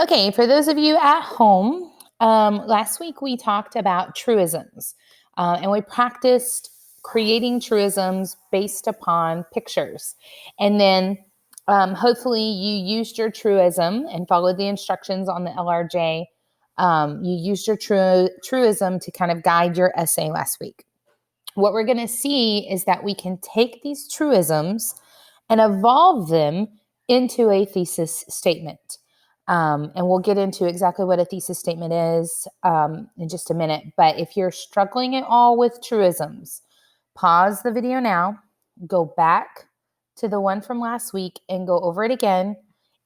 Okay, for those of you at home, last week we talked about truisms, and we practiced creating truisms based upon pictures. And then hopefully you used your truism and followed the instructions on the LRJ. You used your truism to kind of guide your essay last week. What we're going to see is that we can take these truisms and evolve them into a thesis statement. And we'll get into exactly what a thesis statement is in just a minute. But if you're struggling at all with truisms, pause the video now, go back to the one from last week and go over it again.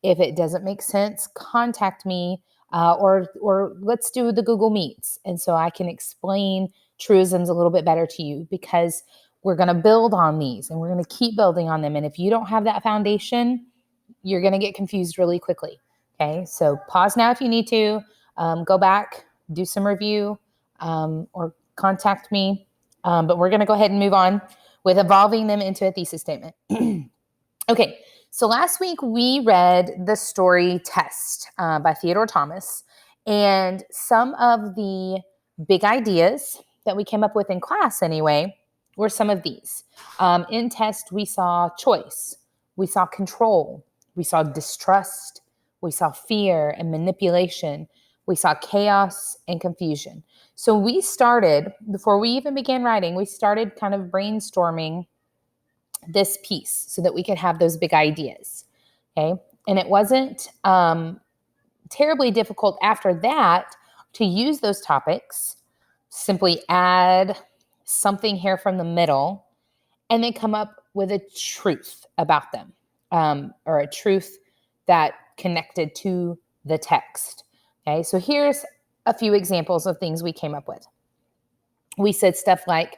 If it doesn't make sense, contact me or let's do the Google Meets. And so I can explain truisms a little bit better to you, because we're going to build on these and we're going to keep building on them. And if you don't have that foundation, you're going to get confused really quickly. Okay, so pause now if you need to. Go back, do some review, or contact me. But we're going to go ahead and move on with evolving them into a thesis statement. Okay, so last week we read the story Test by Theodore Thomas, and some of the big ideas that we came up with in class anyway were some of these. In Test, we saw choice, we saw control, we saw distrust, we saw fear and manipulation, we saw chaos and confusion. So we started, before we even began writing, we started kind of brainstorming this piece so that we could have those big ideas. Okay. And it wasn't terribly difficult after that to use those topics, simply add something here from the middle, and then come up with a truth about them, or a truth that connected to the text. Okay. So here's a few examples of things we came up with. We said stuff like,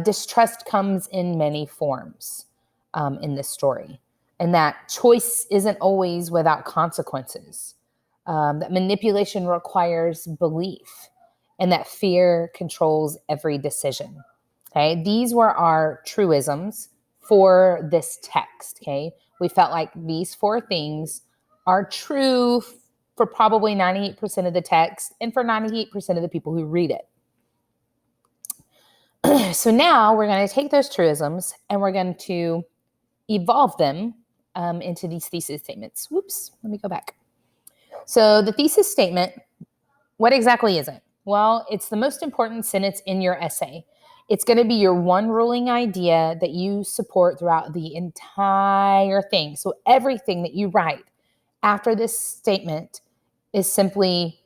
distrust comes in many forms in this story, and that choice isn't always without consequences, that manipulation requires belief, and that fear controls every decision. Okay, these were our truisms for this text. Okay, we felt like these four things are true for probably 98% of the text and for 98% of the people who read it. So now we're going to take those truisms and we're going to evolve them into these thesis statements. Whoops, let me go back. So the thesis statement, what exactly is it? Well, it's the most important sentence in your essay. It's going to be your one ruling idea that you support throughout the entire thing. So everything that you write after this statement is simply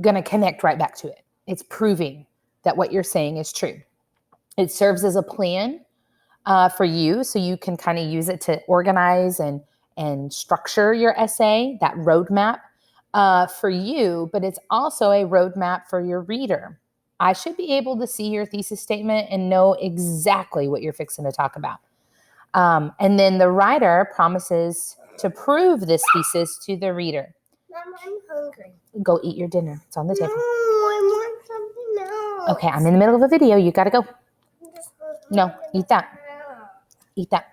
going to connect right back to it. It's proving that what you're saying is true. It serves as a plan for you, so you can kind of use it to organize and structure your essay, that roadmap for you, but it's also a roadmap for your reader. I should be able to see your thesis statement and know exactly what you're fixing to talk about. And then the writer promises to prove this thesis to the reader. Mom, I'm hungry. Go eat your dinner. It's on the table. No, I want something else. Okay, I'm in the middle of a video. You got to go. No, eat that. Eat that.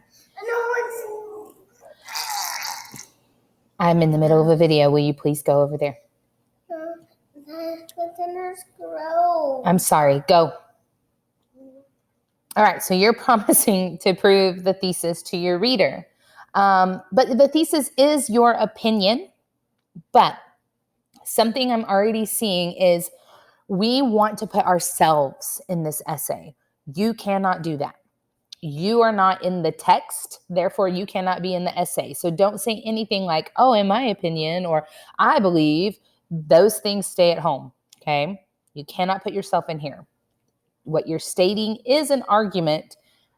I'm in the middle of a video. Will you please go over there? The dinner's gross. I'm sorry. Go. All right. So you're promising to prove the thesis to your reader. But the thesis is your opinion. But something I'm already seeing is we want to put ourselves in this essay. You cannot do that. You are not in the text, therefore you cannot be in the essay. So don't say anything like, oh, in my opinion, or I believe. Those things stay at home, okay? You cannot put yourself in here. What you're stating is an argument.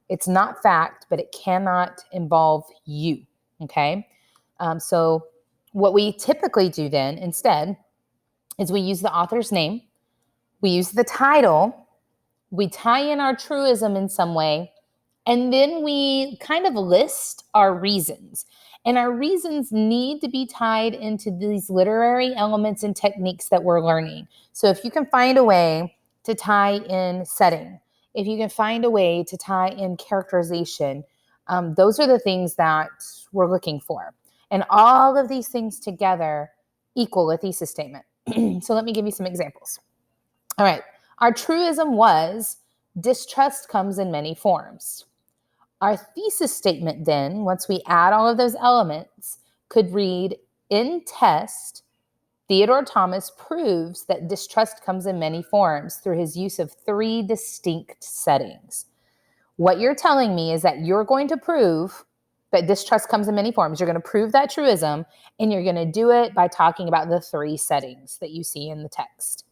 It's not fact, but it cannot involve you, okay? So what we typically do then instead is we use the author's name, we use the title, we tie in our truism in some way, and then we kind of list our reasons. And our reasons need to be tied into these literary elements and techniques that we're learning. So if you can find a way to tie in setting, if you can find a way to tie in characterization, those are the things that we're looking for. And all of these things together equal a thesis statement. So let me give you some examples. All right. Our truism was distrust comes in many forms. Our thesis statement then, once we add all of those elements, could read, in test, Theodore Thomas proves that distrust comes in many forms through his use of 3 distinct settings. What you're telling me is that you're going to prove that distrust comes in many forms. You're going to prove that truism, and you're going to do it by talking about the 3 settings that you see in the text.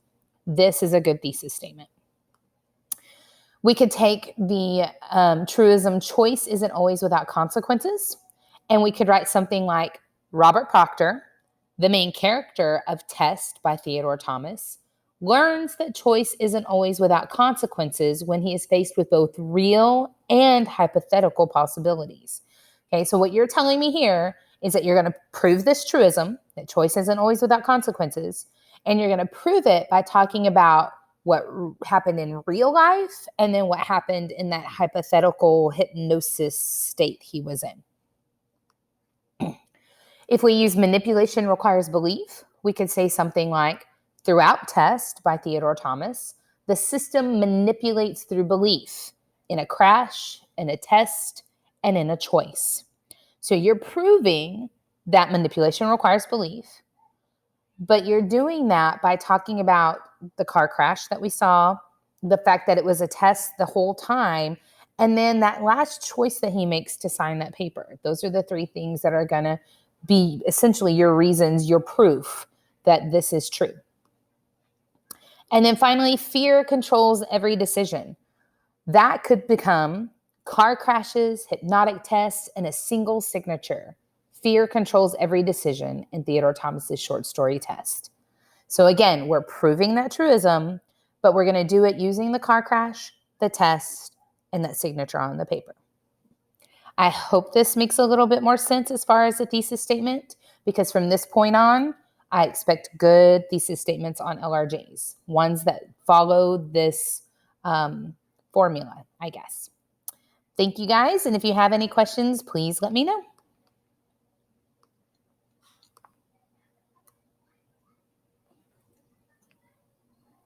This is a good thesis statement. We could take the truism, choice isn't always without consequences, and we could write something like Robert Proctor, the main character of Test by Theodore Thomas, learns that choice isn't always without consequences when he is faced with both real and hypothetical possibilities. Okay, so what you're telling me here is that you're going to prove this truism, that choice isn't always without consequences, and you're going to prove it by talking about what happened in real life and then what happened in that hypothetical hypnosis state he was in. If we use manipulation requires belief, we could say something like, throughout Test by Theodore Thomas, the system manipulates through belief in a crash, in a test, and in a choice. So you're proving that manipulation requires belief, but you're doing that by talking about the car crash that we saw, the fact that it was a test the whole time, and then that last choice that he makes to sign that paper. Those are the 3 things that are going to be essentially your reasons, your proof that this is true. And then finally, fear controls every decision. That could become car crashes, hypnotic tests, and a single signature. Fear controls every decision in Theodore Thomas's short story Test. So again, we're proving that truism, but we're going to do it using the car crash, the test, and that signature on the paper. I hope this makes a little bit more sense as far as the thesis statement, because from this point on, I expect good thesis statements on LRJs, ones that follow this formula, I guess. Thank you guys. And if you have any questions, please let me know.